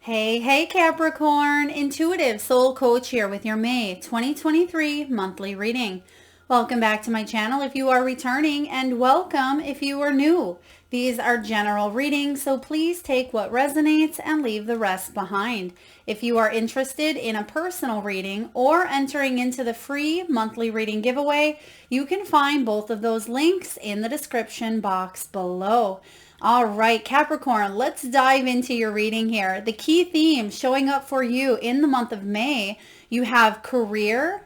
Hey, Capricorn, intuitive soul coach here with your May 2023 monthly reading. Welcome back to my channel if you are returning, and welcome if you are new. These are general readings, so please take what resonates and leave the rest behind. If you are interested in a personal reading or entering into the free monthly reading giveaway, you can find both of those links in the description box below. All right, Capricorn, let's dive into your reading here. The key themes showing up for you in the month of May, you have career,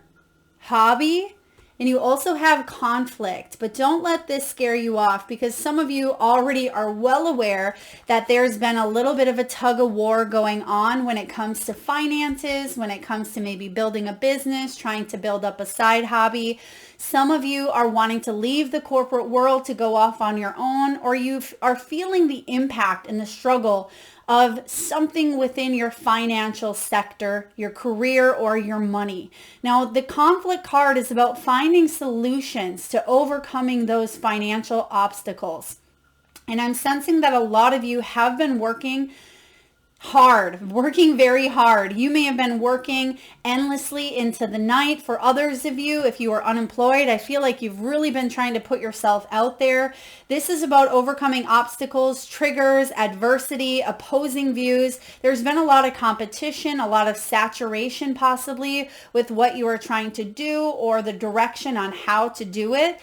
hobby, and you also have conflict. But don't let this scare you off, because some of you already are well aware that there's been a little bit of a tug of war going on when it comes to finances, when it comes to maybe building a business, trying to build up a side hobby. Some of you are wanting to leave the corporate world to go off on your own, or you are feeling the impact and the struggle of something within your financial sector, your career, or your money. Now, the conflict card is about finding solutions to overcoming those financial obstacles. And I'm sensing that a lot of you have been working very hard. You may have been working endlessly into the night. For others of you, if you are unemployed, I feel like you've really been trying to put yourself out there. This is about overcoming obstacles, triggers, adversity, opposing views. There's been a lot of competition, a lot of saturation possibly with what you are trying to do or the direction on how to do it.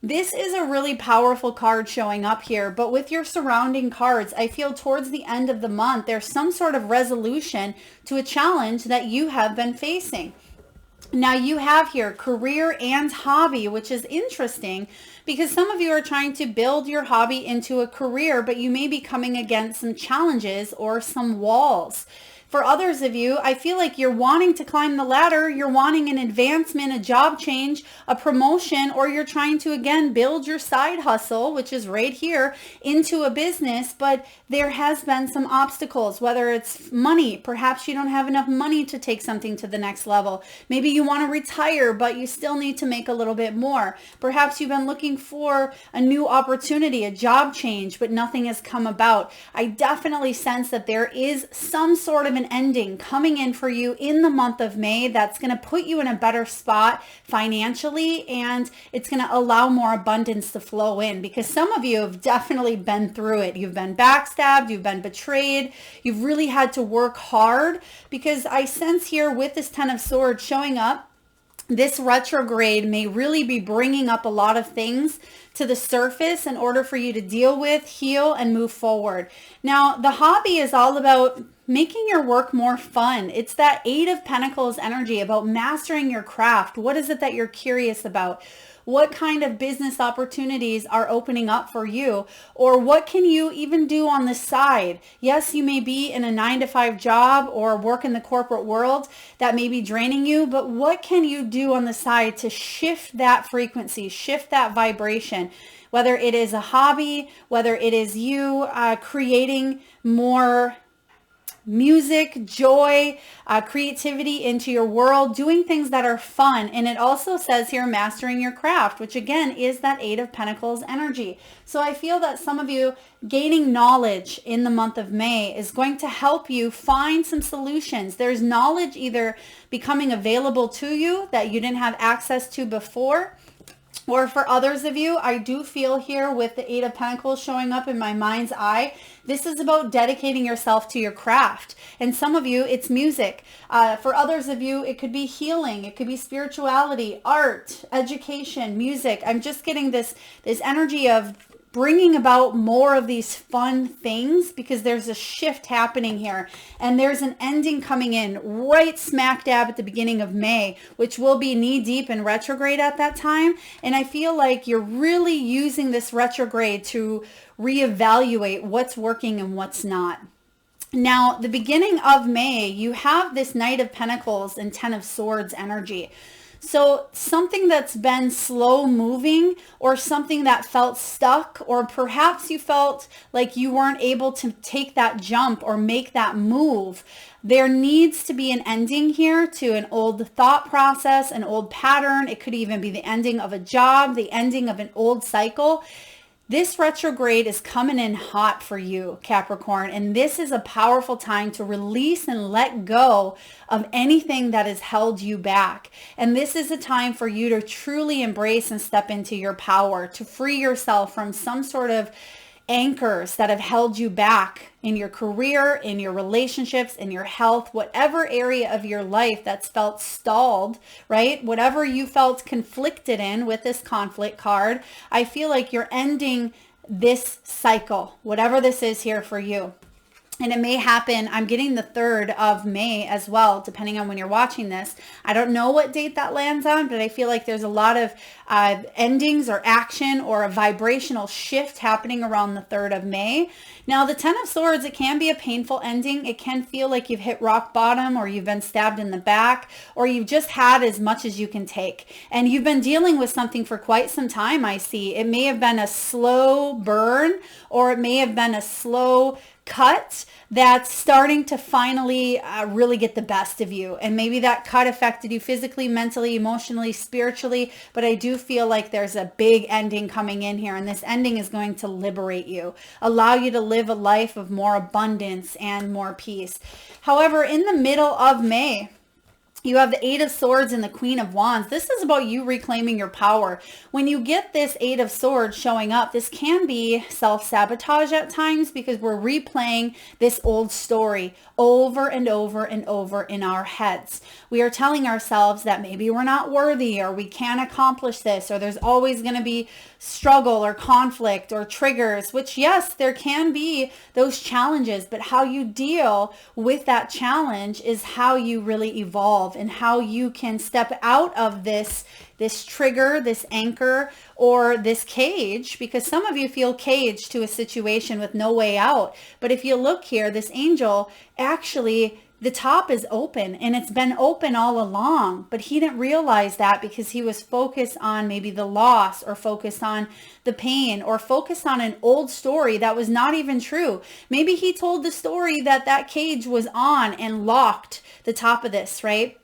This is a really powerful card showing up here, but with your surrounding cards, I feel towards the end of the month, there's some sort of resolution to a challenge that you have been facing. Now you have here career and hobby, which is interesting because some of you are trying to build your hobby into a career, but you may be coming against some challenges or some walls. For others of you, I feel like you're wanting to climb the ladder, you're wanting an advancement, a job change, a promotion, or you're trying to, again, build your side hustle, which is right here, into a business, but there has been some obstacles, whether it's money. Perhaps you don't have enough money to take something to the next level. Maybe you want to retire, but you still need to make a little bit more. Perhaps you've been looking for a new opportunity, a job change, but nothing has come about. I definitely sense that there is some sort of an ending coming in for you in the month of May that's going to put you in a better spot financially, and it's going to allow more abundance to flow in, because some of you have definitely been through it. You've been backstabbed, you've been betrayed, you've really had to work hard, because I sense here with this Ten of Swords showing up, this retrograde may really be bringing up a lot of things to the surface in order for you to deal with, heal, and move forward. Now, the hobby is all about making your work more fun. It's that Eight of Pentacles energy about mastering your craft. What is it that you're curious about? What kind of business opportunities are opening up for you? Or what can you even do on the side? Yes, you may be in a 9-to-5 job or work in the corporate world that may be draining you, but what can you do on the side to shift that frequency, shift that vibration? Whether it is a hobby, whether it is you creating more music, joy, creativity into your world, doing things that are fun. And it also says here, mastering your craft, which again is that Eight of Pentacles energy. So I feel that some of you gaining knowledge in the month of May is going to help you find some solutions. There's knowledge either becoming available to you that you didn't have access to before, or for others of you, I do feel here with the Eight of Pentacles showing up in my mind's eye, this is about dedicating yourself to your craft. And some of you, it's music. For others of you, it could be healing. It could be spirituality, art, education, music. I'm just getting this energy of bringing about more of these fun things, because there's a shift happening here, and there's an ending coming in right smack dab at the beginning of May, which will be knee deep in retrograde at that time. And I feel like you're really using this retrograde to reevaluate what's working and what's not. Now, the beginning of May, you have this Knight of Pentacles and Ten of Swords energy. So something that's been slow moving, or something that felt stuck, or perhaps you felt like you weren't able to take that jump or make that move. There needs to be an ending here to an old thought process, an old pattern. It could even be the ending of a job, the ending of an old cycle. This retrograde is coming in hot for you, Capricorn, and this is a powerful time to release and let go of anything that has held you back. And this is a time for you to truly embrace and step into your power, to free yourself from some sort of anchors that have held you back in your career, in your relationships, in your health, whatever area of your life that's felt stalled, right? Whatever you felt conflicted in with this conflict card, I feel like you're ending this cycle, whatever this is here for you. And it may happen, I'm getting the 3rd of May as well, depending on when you're watching this. I don't know what date that lands on, but I feel like there's a lot of endings or action or a vibrational shift happening around the 3rd of May. Now, the 10 of Swords, it can be a painful ending. It can feel like you've hit rock bottom, or you've been stabbed in the back, or you've just had as much as you can take. And you've been dealing with something for quite some time, I see. It may have been a slow burn, or it may have been a slow cut that's starting to finally really get the best of you. And maybe that cut affected you physically, mentally, emotionally, spiritually, but I do feel like there's a big ending coming in here, and this ending is going to liberate you, allow you to live a life of more abundance and more peace. However, in the middle of May, you have the 8 of Swords and the Queen of Wands. This is about you reclaiming your power. When you get this 8 of Swords showing up, this can be self-sabotage at times, because we're replaying this old story over and over and over in our heads. We are telling ourselves that maybe we're not worthy, or we can't accomplish this, or there's always going to be struggle or conflict or triggers, which, yes, there can be those challenges, but how you deal with that challenge is how you really evolve, and how you can step out of this trigger, this anchor, or this cage, because some of you feel caged to a situation with no way out. But if you look here, this angel, actually, the top is open, and it's been open all along, but he didn't realize that because he was focused on maybe the loss, or focused on the pain, or focused on an old story that was not even true. Maybe he told the story that that cage was on and locked the top of this, right?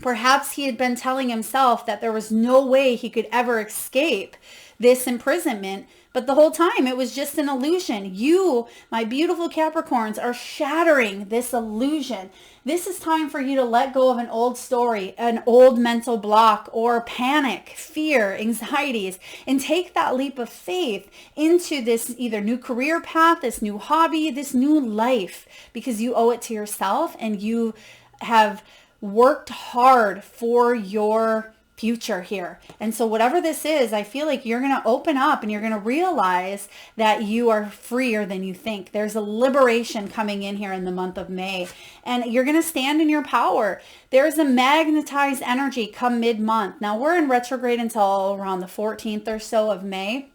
Perhaps he had been telling himself that there was no way he could ever escape this imprisonment, but the whole time it was just an illusion. You, my beautiful Capricorns, are shattering this illusion. This is time for you to let go of an old story, an old mental block, or panic, fear, anxieties, and take that leap of faith into this either new career path, this new hobby, this new life, because you owe it to yourself, and you have worked hard for your future here. And so whatever this is, I feel like you're going to open up, and you're going to realize that you are freer than you think. There's a liberation coming in here in the month of May, and you're going to stand in your power. There's a magnetized energy come mid-month. Now, we're in retrograde until around the 14th or so of May.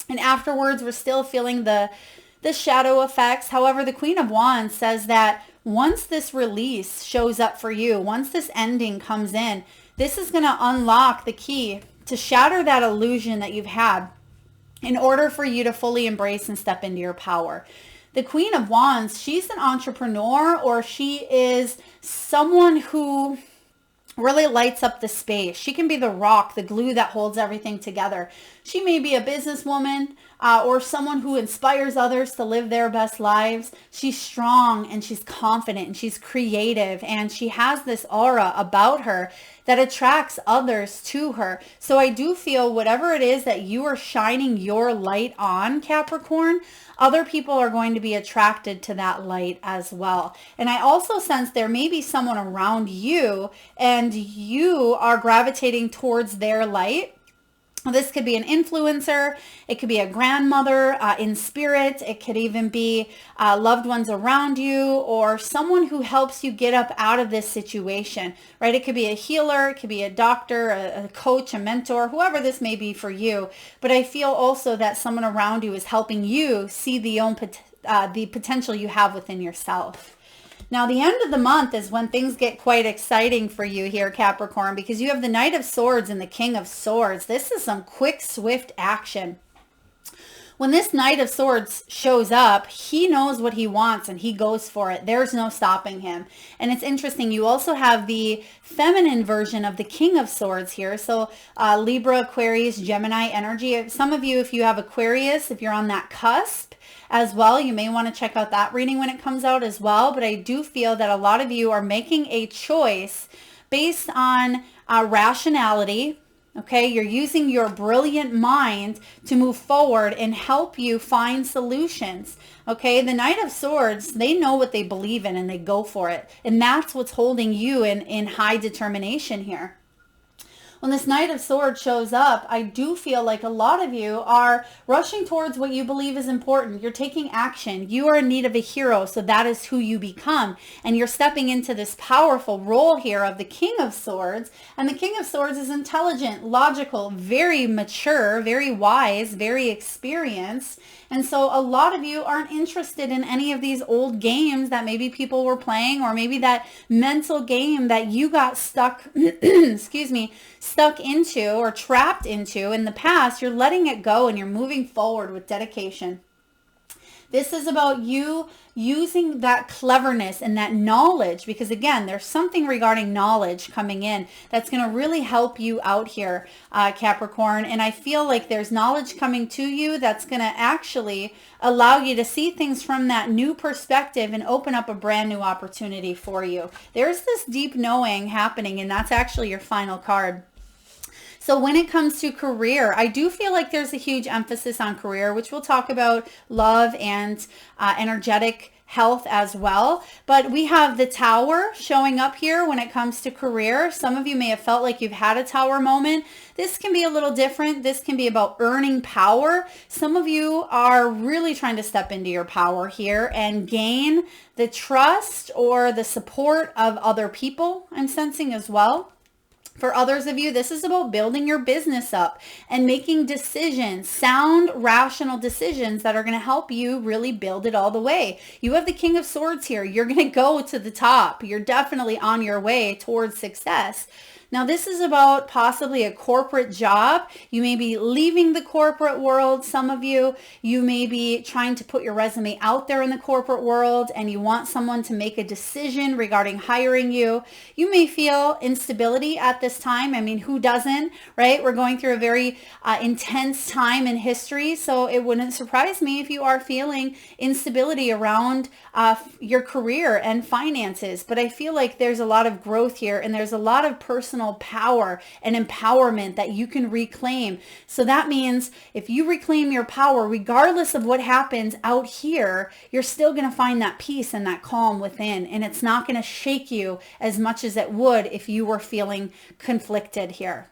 And afterwards, we're still feeling the shadow effects. However, the Queen of Wands says that once this release shows up for you, once this ending comes in, this is going to unlock the key to shatter that illusion that you've had in order for you to fully embrace and step into your power. The Queen of Wands, she's an entrepreneur, or she is someone who really lights up the space. She can be the rock, the glue that holds everything together. She may be a businesswoman, or someone who inspires others to live their best lives. She's strong, and she's confident, and she's creative, and she has this aura about her that attracts others to her. So I do feel whatever it is that you are shining your light on, Capricorn, other people are going to be attracted to that light as well. And I also sense there may be someone around you, and you are gravitating towards their light. This could be an influencer. It could be a grandmother in spirit. It could even be loved ones around you, or someone who helps you get up out of this situation, right? It could be a healer. It could be a doctor, a coach, a mentor, whoever this may be for you. But I feel also that someone around you is helping you see the potential you have within yourself. Now, the end of the month is when things get quite exciting for you here, Capricorn, because you have the Knight of Swords and the King of Swords. This is some quick, swift action. When this Knight of Swords shows up, he knows what he wants and he goes for it. There's no stopping him. And it's interesting. You also have the feminine version of the King of Swords here. So Libra, Aquarius, Gemini energy. Some of you, if you have Aquarius, if you're on that cusp as well, you may want to check out that reading when it comes out as well. But I do feel that a lot of you are making a choice based on rationality. Okay, you're using your brilliant mind to move forward and help you find solutions. Okay, the Knight of Swords, they know what they believe in and they go for it. And that's what's holding you in high determination here. When this Knight of Swords shows up, I do feel like a lot of you are rushing towards what you believe is important. You're taking action. You are in need of a hero, so that is who you become. And you're stepping into this powerful role here of the King of Swords. And the King of Swords is intelligent, logical, very mature, very wise, very experienced. And so a lot of you aren't interested in any of these old games that maybe people were playing, or maybe that mental game that you got stuck, excuse me, stuck into or trapped into in the past. You're letting it go and you're moving forward with dedication. This is about you using that cleverness and that knowledge, because again, there's something regarding knowledge coming in that's going to really help you out here, Capricorn. And I feel like there's knowledge coming to you that's going to actually allow you to see things from that new perspective and open up a brand new opportunity for you. There's this deep knowing happening, and that's actually your final card. So when it comes to career, I do feel like there's a huge emphasis on career, which we'll talk about love and energetic health as well. But we have the Tower showing up here when it comes to career. Some of you may have felt like you've had a Tower moment. This can be a little different. This can be about earning power. Some of you are really trying to step into your power here and gain the trust or the support of other people, I'm sensing as well. For others of you, this is about building your business up and making decisions, sound, rational decisions that are going to help you really build it all the way. You have the King of Swords here. You're going to go to the top. You're definitely on your way towards success. Now, this is about possibly a corporate job. You may be leaving the corporate world. Some of you may be trying to put your resume out there in the corporate world and you want someone to make a decision regarding hiring you. You may feel instability at this time. I mean, who doesn't, right? We're going through a very intense time in history. So it wouldn't surprise me if you are feeling instability around your career and finances. But I feel like there's a lot of growth here and there's a lot of personal power and empowerment that you can reclaim. So that means if you reclaim your power, regardless of what happens out here, you're still going to find that peace and that calm within. And it's not going to shake you as much as it would if you were feeling conflicted here.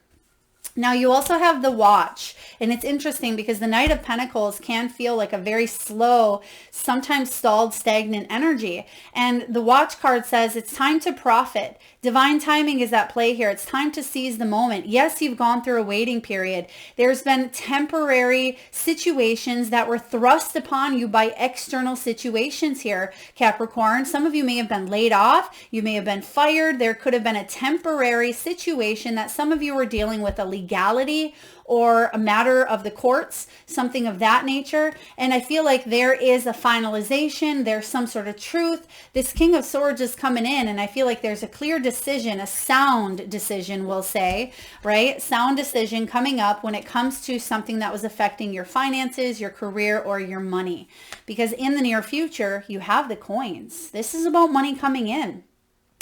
Now you also have the Watch, and it's interesting because the Knight of Pentacles can feel like a very slow, sometimes stalled, stagnant energy. And the Watch card says it's time to profit. Divine timing is at play here. It's time to seize the moment. Yes, you've gone through a waiting period. There's been temporary situations that were thrust upon you by external situations here, Capricorn. Some of you may have been laid off. You may have been fired. There could have been a temporary situation that some of you were dealing with, a legality or a matter of the courts, something of that nature. And I feel like there is a finalization. There's some sort of truth. This King of Swords is coming in, and I feel like there's a clear decision, a sound decision, we'll say, right? Sound decision coming up when it comes to something that was affecting your finances, your career, or your money. Because in the near future, you have the coins. This is about money coming in.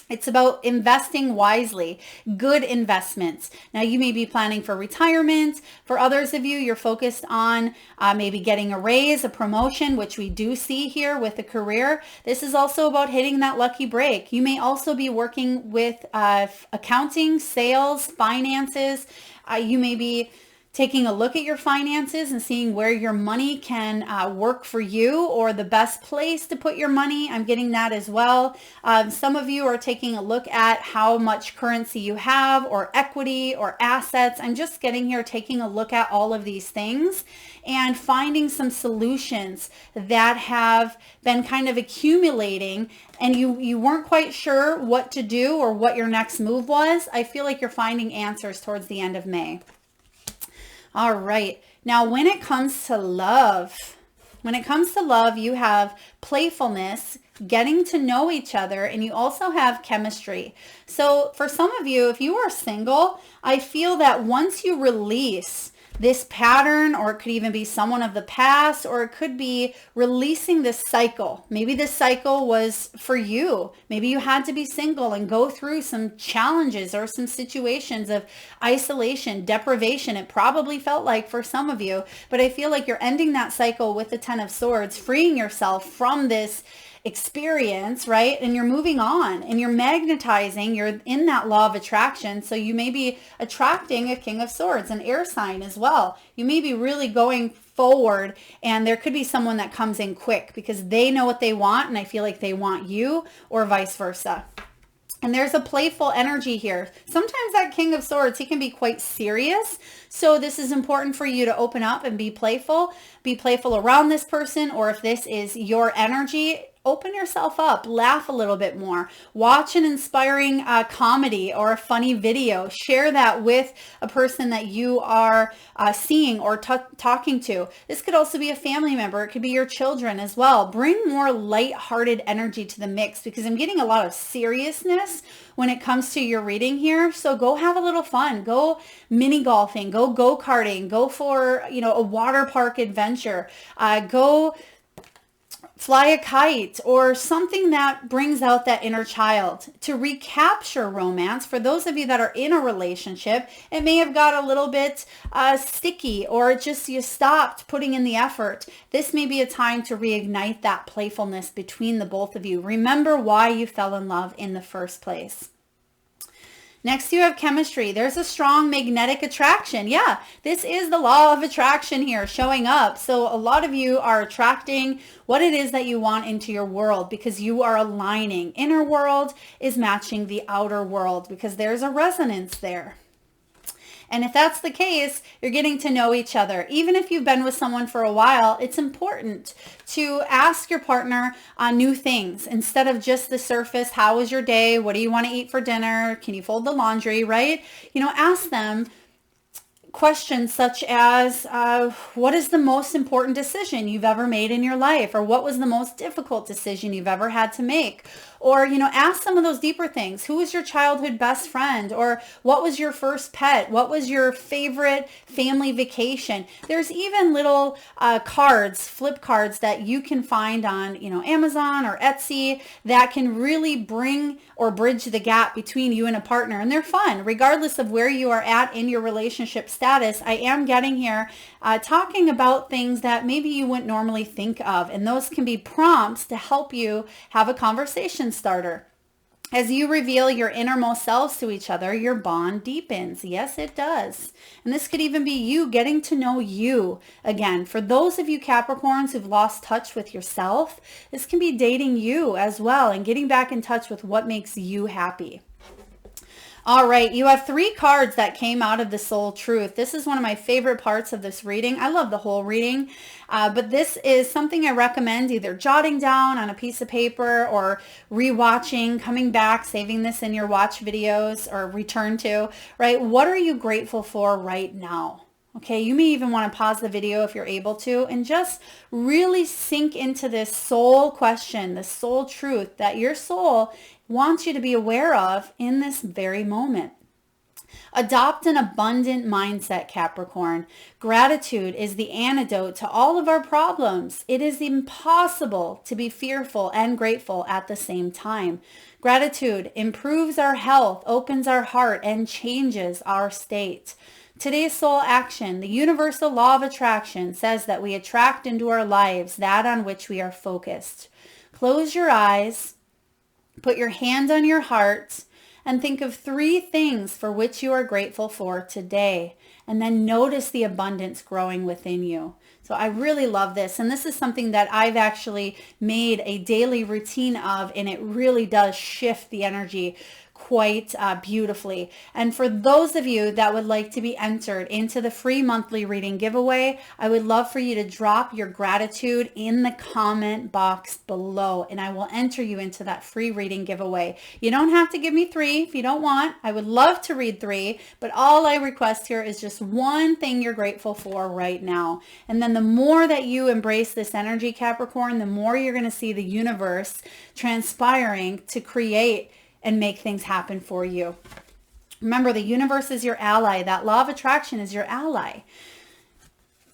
It's about investing wisely, good investments. Now, you may be planning for retirement. For others of you, you're focused on maybe getting a raise, a promotion, which we do see here with a career. This is also about hitting that lucky break. You may also be working with accounting, sales, finances. You may be taking a look at your finances and seeing where your money can work for you, or the best place to put your money. I'm getting that as well. Some of you are taking a look at how much currency you have, or equity, or assets. I'm just getting here, taking a look at all of these things and finding some solutions that have been kind of accumulating, and you weren't quite sure what to do or what your next move was. I feel like you're finding answers towards the end of May. All right, Now, when it comes to love, you have playfulness, getting to know each other, and you also have chemistry. So for some of you, if you are single, I feel that once you release this pattern, or it could even be someone of the past, or it could be releasing this cycle. Maybe this cycle was for you. Maybe you had to be single and go through some challenges or some situations of isolation, deprivation. It probably felt like for some of you, but I feel like you're ending that cycle with the Ten of Swords, freeing yourself from this experience, right? And you're moving on and you're magnetizing, you're in that law of attraction. So you may be attracting a King of Swords, an air sign as well. You may be really going forward, and there could be someone that comes in quick because they know what they want and I feel like they want you, or vice versa. And there's a playful energy here. Sometimes that King of Swords, he can be quite serious. So this is important for you to open up and be playful. Be playful around this person, or if this is your energy, open yourself up, laugh a little bit more, watch an inspiring comedy or a funny video, share that with a person that you are seeing or talking to. This could also be a family member. It could be your children as well. Bring more light-hearted energy to the mix, because I'm getting a lot of seriousness when it comes to your reading here. So go have a little fun, go mini golfing, go go-karting, go for, a water park adventure, go fly a kite, or something that brings out that inner child. To recapture romance, for those of you that are in a relationship, it may have got a little bit sticky, or just you stopped putting in the effort. This may be a time to reignite that playfulness between the both of you. Remember why you fell in love in the first place. Next, you have chemistry. There's a strong magnetic attraction. Yeah, this is the law of attraction here showing up. So a lot of you are attracting what it is that you want into your world, because you are aligning. Inner world is matching the outer world, because there's a resonance there. And if that's the case, you're getting to know each other. Even if you've been with someone for a while, it's important to ask your partner new things instead of just the surface. How was your day? What do you want to eat for dinner? Can you fold the laundry, right? Ask them questions such as, what is the most important decision you've ever made in your life? Or what was the most difficult decision you've ever had to make? Or, ask some of those deeper things. Who was your childhood best friend? Or what was your first pet? What was your favorite family vacation? There's even little cards, flip cards that you can find on, Amazon or Etsy that can really bring or bridge the gap between you and a partner. And they're fun, regardless of where you are at in your relationship status. I am getting here talking about things that maybe you wouldn't normally think of. And those can be prompts to help you have a conversation starter. As you reveal your innermost selves to each other, your bond deepens. Yes, it does. And this could even be you getting to know you again. For those of you Capricorns who've lost touch with yourself, this can be dating you as well and getting back in touch with what makes you happy. All right, you have 3 cards that came out of the Soul Truth. This is one of my favorite parts of this reading. I love the whole reading, but this is something I recommend either jotting down on a piece of paper or rewatching, coming back, saving this in your watch videos or return to, right? What are you grateful for right now? Okay, you may even want to pause the video if you're able to and just really sink into this soul question, the soul truth that your soul wants you to be aware of in this very moment. Adopt an abundant mindset, Capricorn. Gratitude is the antidote to all of our problems. It is impossible to be fearful and grateful at the same time. Gratitude improves our health, opens our heart, and changes our state. Today's soul action, the universal law of attraction, says that we attract into our lives that on which we are focused. Close your eyes, put your hand on your heart, and think of 3 things for which you are grateful for today. And then notice the abundance growing within you. So I really love this. And this is something that I've actually made a daily routine of, and it really does shift the energy quite beautifully. And for those of you that would like to be entered into the free monthly reading giveaway, I would love for you to drop your gratitude in the comment box below, and I will enter you into that free reading giveaway. You don't have to give me 3 if you don't want. I would love to read 3, but all I request here is just one thing you're grateful for right now. And then the more that you embrace this energy, Capricorn, the more you're going to see the universe transpiring to create and make things happen for you. Remember, the universe is your ally. That law of attraction is your ally.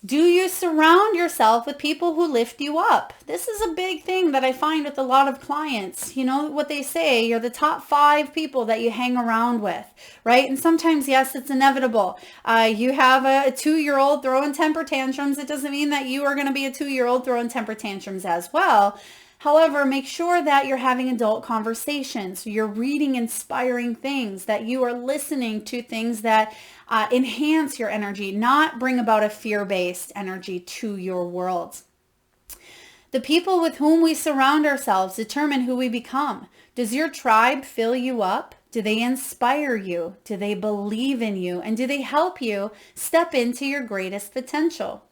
Do you surround yourself with people who lift you up? This is a big thing that I find with a lot of clients. You know what they say, you're the top 5 people that you hang around with, right? And sometimes, yes, it's inevitable. You have a 2-year-old throwing temper tantrums. It doesn't mean that you are going to be a 2-year-old throwing temper tantrums as well. However, make sure that you're having adult conversations. You're reading inspiring things, that you are listening to things that enhance your energy, not bring about a fear-based energy to your world. The people with whom we surround ourselves determine who we become. Does your tribe fill you up? Do they inspire you? Do they believe in you? And do they help you step into your greatest potential?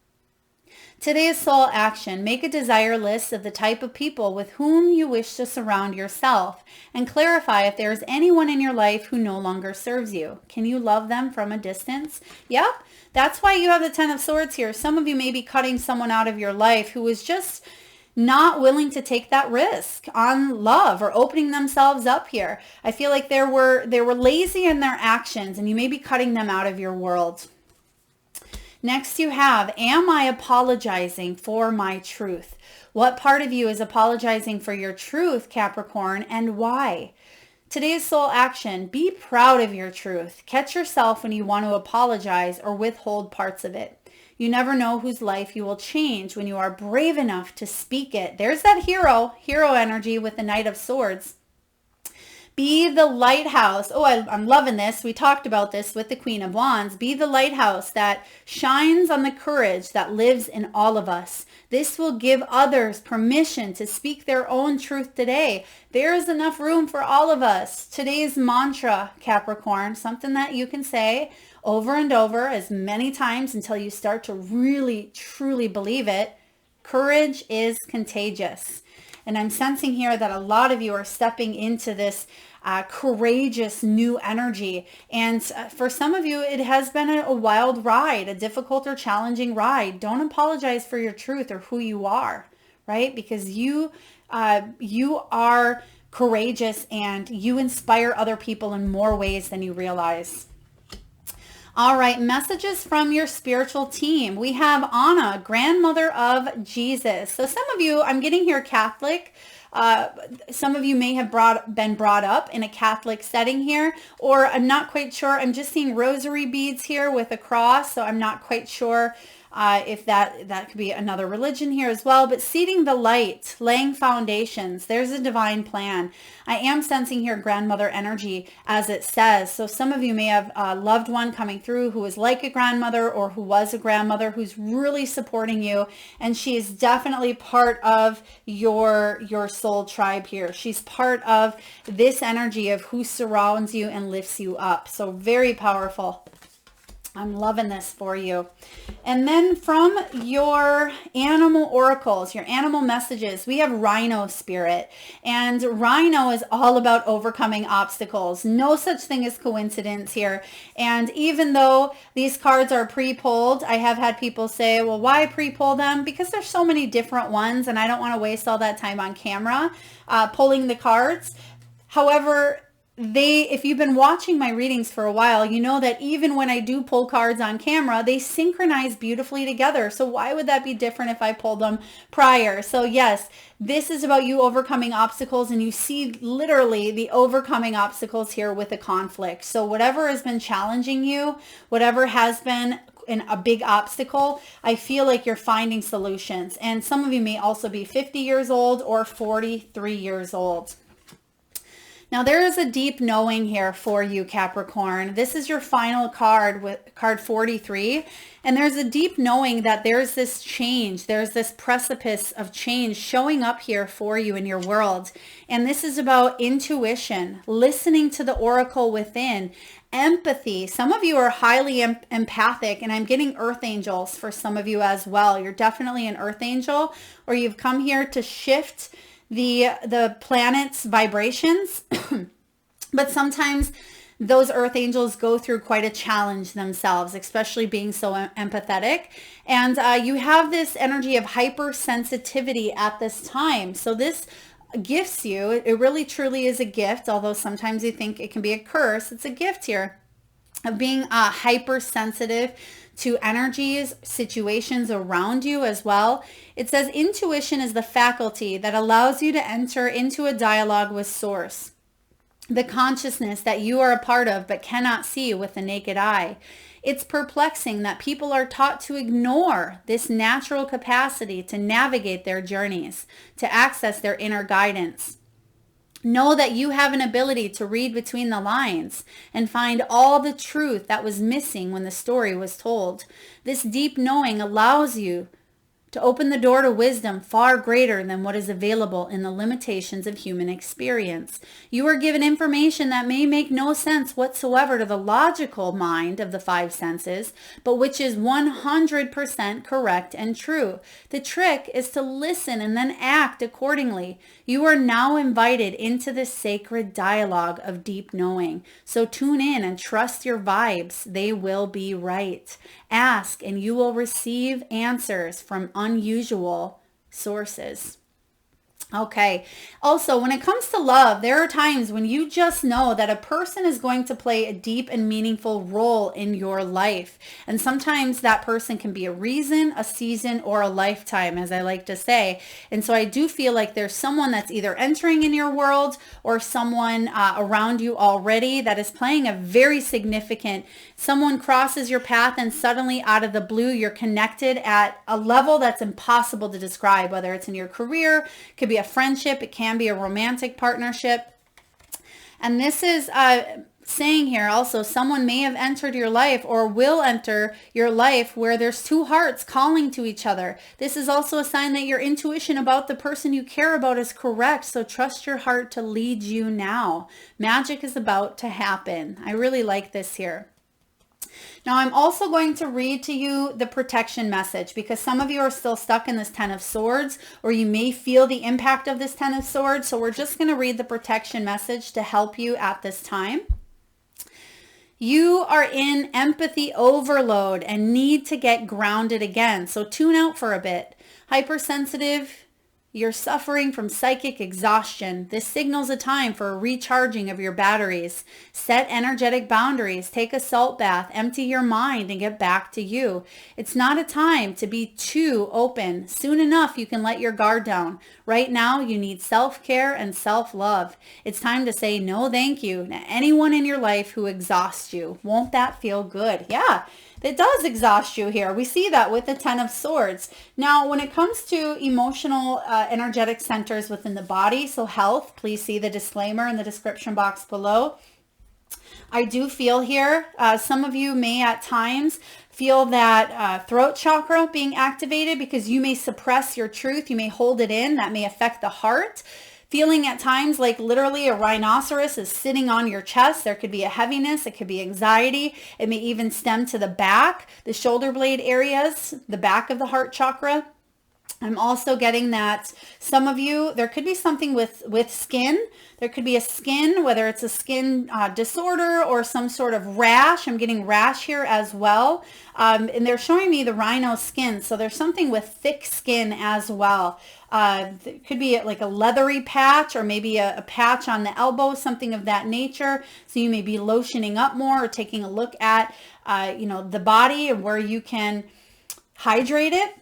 Today's soul action. Make a desire list of the type of people with whom you wish to surround yourself, and clarify if there is anyone in your life who no longer serves you. Can you love them from a distance? Yep. That's why you have the 10 of Swords here. Some of you may be cutting someone out of your life who is just not willing to take that risk on love or opening themselves up here. I feel like they were lazy in their actions, and you may be cutting them out of your world. Next you have, am I apologizing for my truth? What part of you is apologizing for your truth, Capricorn, and why? Today's soul action, be proud of your truth. Catch yourself when you want to apologize or withhold parts of it. You never know whose life you will change when you are brave enough to speak it. There's that hero energy with the Knight of Swords. Be the lighthouse. Oh, I'm loving this. We talked about this with the Queen of Wands. Be the lighthouse that shines on the courage that lives in all of us. This will give others permission to speak their own truth today. There is enough room for all of us. Today's mantra, Capricorn, something that you can say over and over as many times until you start to really, truly believe it. Courage is contagious. And I'm sensing here that a lot of you are stepping into this courageous new energy. And for some of you, it has been a wild ride, a difficult or challenging ride. Don't apologize for your truth or who you are, right? Because you are courageous and you inspire other people in more ways than you realize. All right, messages from your spiritual team. We have Anna, grandmother of Jesus. So some of you, I'm getting here Catholic. Some of you may have been brought up in a Catholic setting here, or I'm not quite sure. I'm just seeing rosary beads here with a cross, so I'm not quite sure if that could be another religion here as well. But seeding the light, laying foundations, there's a divine plan. I am sensing here grandmother energy as it says. So some of you may have a loved one coming through who is like a grandmother or who was a grandmother who's really supporting you. And she is definitely part of your soul tribe here. She's part of this energy of who surrounds you and lifts you up. So very powerful. I'm loving this for you. And then from your animal oracles, your animal messages, we have Rhino Spirit. And Rhino is all about overcoming obstacles. No such thing as coincidence here. And even though these cards are pre-pulled, I have had people say, well, why pre-pull them? Because there's so many different ones and I don't want to waste all that time on camera pulling the cards. However, if you've been watching my readings for a while, you know that even when I do pull cards on camera, they synchronize beautifully together. So why would that be different if I pulled them prior? So yes, this is about you overcoming obstacles, and you see literally the overcoming obstacles here with a conflict. So whatever has been challenging you, whatever has been a big obstacle, I feel like you're finding solutions. And some of you may also be 50 years old or 43 years old. Now there is a deep knowing here for you, Capricorn. This is your final card with card 43. And there's a deep knowing that there's this change. There's this precipice of change showing up here for you in your world. And this is about intuition, listening to the oracle within, empathy. Some of you are highly empathic, and I'm getting earth angels for some of you as well. You're definitely an earth angel, or you've come here to shift the planet's vibrations. But sometimes those earth angels go through quite a challenge themselves, especially being so empathetic. And you have this energy of hypersensitivity at this time. So this gifts you. It really truly is a gift, although sometimes you think it can be a curse. It's a gift here of being hypersensitive to energies, situations around you as well. It says intuition is the faculty that allows you to enter into a dialogue with source, the consciousness that you are a part of but cannot see with the naked eye. It's perplexing that people are taught to ignore this natural capacity to navigate their journeys, to access their inner guidance. Know that you have an ability to read between the lines and find all the truth that was missing when the story was told. This deep knowing allows you to open the door to wisdom far greater than what is available in the limitations of human experience. You are given information that may make no sense whatsoever to the logical mind of the five senses, but which is 100% correct and true. The trick is to listen and then act accordingly. You are now invited into this sacred dialogue of deep knowing. So tune in and trust your vibes. They will be right. Ask and you will receive answers from unusual sources. Okay. Also, when it comes to love, there are times when you just know that a person is going to play a deep and meaningful role in your life. And sometimes that person can be a reason, a season, or a lifetime, as I like to say. And so I do feel like there's someone that's either entering in your world or someone around you already that is playing a very significant. Someone crosses your path and suddenly out of the blue, you're connected at a level that's impossible to describe, whether it's in your career, could be a friendship, it can be a romantic partnership. And this is saying here also, someone may have entered your life or will enter your life where there's two hearts calling to each other. This is also a sign that your intuition about the person you care about is correct. So trust your heart to lead you now. Magic is about to happen. I really like this here. Now, I'm also going to read to you the protection message because some of you are still stuck in this Ten of Swords, or you may feel the impact of this Ten of Swords. So we're just going to read the protection message to help you at this time. You are in empathy overload and need to get grounded again. So tune out for a bit. Hypersensitive. You're suffering from psychic exhaustion. This signals a time for a recharging of your batteries. Set energetic boundaries. Take a salt bath. Empty your mind and get back to you. It's not a time to be too open. Soon enough, you can let your guard down. Right now, you need self-care and self-love. It's time to say no thank you to anyone in your life who exhausts you. Won't that feel good? Yeah. It does exhaust you here. We see that with the Ten of Swords. Now, when it comes to emotional energetic centers within the body, so health, please see the disclaimer in the description box below. I do feel here, some of you may at times feel that throat chakra being activated because you may suppress your truth. You may hold it in. That may affect the heart. Feeling at times like literally a rhinoceros is sitting on your chest. There could be a heaviness. It could be anxiety. It may even stem to the back, the shoulder blade areas, the back of the heart chakra. I'm also getting that some of you, there could be something with skin. There could be a skin, whether it's a skin disorder or some sort of rash. I'm getting rash here as well. And they're showing me the rhino skin. So there's something with thick skin as well. It could be like a leathery patch or maybe a patch on the elbow, something of that nature. So you may be lotioning up more or taking a look at, the body and where you can hydrate it.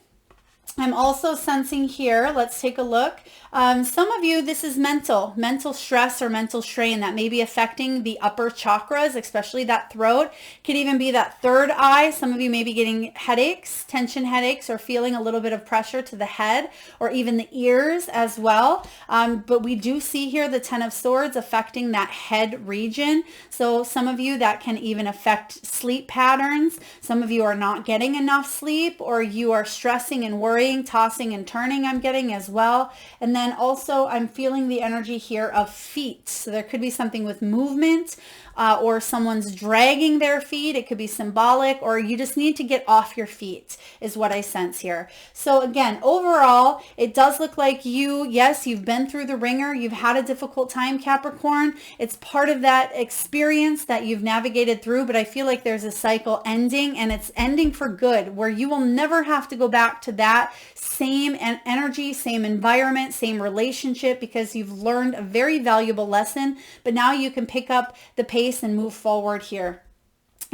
I'm also sensing here, let's take a look. Some of you, this is mental stress or mental strain that may be affecting the upper chakras, especially that throat. Could even be that third eye. Some of you may be getting headaches, tension headaches, or feeling a little bit of pressure to the head or even the ears as well. But we do see here the Ten of Swords affecting that head region. So some of you, that can even affect sleep patterns. Some of you are not getting enough sleep, or you are stressing and worrying, tossing and turning, I'm getting as well. And then also I'm feeling the energy here of feet. So there could be something with movement, or someone's dragging their feet. It could be symbolic, or you just need to get off your feet is what I sense here. So again, overall, it does look like yes, you've been through the ringer. You've had a difficult time, Capricorn. It's part of that experience that you've navigated through, but I feel like there's a cycle ending, and it's ending for good, where you will never have to go back to that same energy, same environment, same relationship, because you've learned a very valuable lesson, but now you can pick up the pace and move forward here.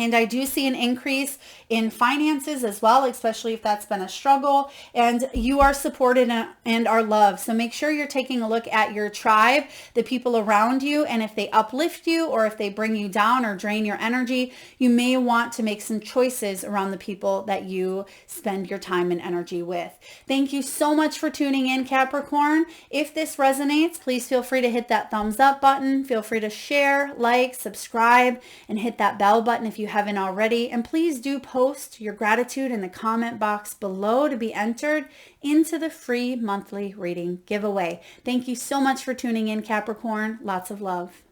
And I do see an increase in finances as well, especially if that's been a struggle, and you are supported and are loved. So make sure you're taking a look at your tribe, the people around you, and if they uplift you or if they bring you down or drain your energy, you may want to make some choices around the people that you spend your time and energy with. Thank you so much for tuning in, Capricorn. If this resonates, please feel free to hit that thumbs up button. Feel free to share, like, subscribe, and hit that bell button if you haven't already. And please do post your gratitude in the comment box below to be entered into the free monthly reading giveaway. Thank you so much for tuning in, Capricorn. Lots of love.